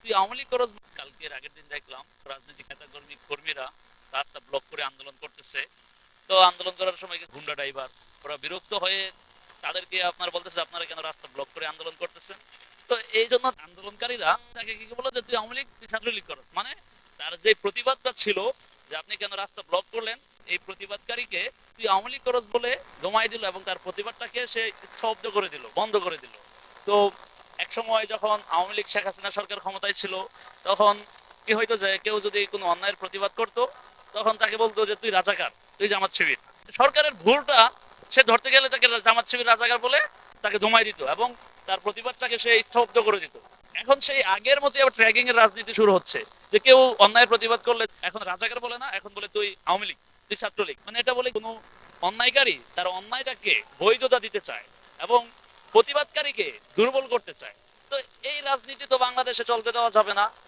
তুই আওয়ামী লীগ করস। কালকে এর আগের দিন দেখলাম রাজনৈতিক নেতা কর্মীরা রাস্তা ব্লক করে আন্দোলন করতেছে। তো আন্দোলন করার সময় কিছু গুন্ডা ড্রাইভার ওরা বিরক্ত হয়ে তাদেরকে আপনার বলতেছে আপনারা কেন রাস্তা ব্লক করে আন্দোলন করতেছেন। তো এই জন্য আন্দোলনকারীরা তাকে কি বললো যে তুই আওয়ামী লীগ তুই ছাত্রলীগ করস, মানে তার যে প্রতিবাদটা ছিল যে আপনি কেন রাস্তা ব্লক করলেন, এই প্রতিবাদকারীকে তুই আওয়ামী লীগ করস বলে দমাই দিল এবং তার প্রতিবাদটাকে সে স্তব্ধ করে দিল, বন্ধ করে দিল। তো এক সময় যখন আওয়ামী লীগ শেখ হাসিনা সরকার ক্ষমতায় ছিল তখন কি হইতো যে কেউ যদি কোনো অন্যায়ের প্রতিবাদ করতো তখন তাকে বলতো যে তুই রাজাকার, তুই জামাত শিবির। সরকারের ভুলটা সে ধরতে গেলে তাকে জামাত শিবির রাজাকার বলে তাকে ধুমাই দিত এবং তার প্রতিবাদটাকে সে স্তব্ধ করে দিত। এখন সেই আগের মতো আবার ট্র্যাকিং এর রাজনীতি শুরু হচ্ছে যে কেউ অন্যায়ের প্রতিবাদ করলে এখন রাজাকার বলে না, এখন বলে তুই আওয়ামী লীগ, তুই ছাত্রলীগ। মানে এটা বলে কোনো অন্যায়কারী তার অন্যায়টাকে বৈধতা দিতে চায় এবং প্রতিবাদকারীকে দুর্বল করতে চায়। তো এই রাজনীতি তো বাংলাদেশে চলতে দেওয়া যাবে না।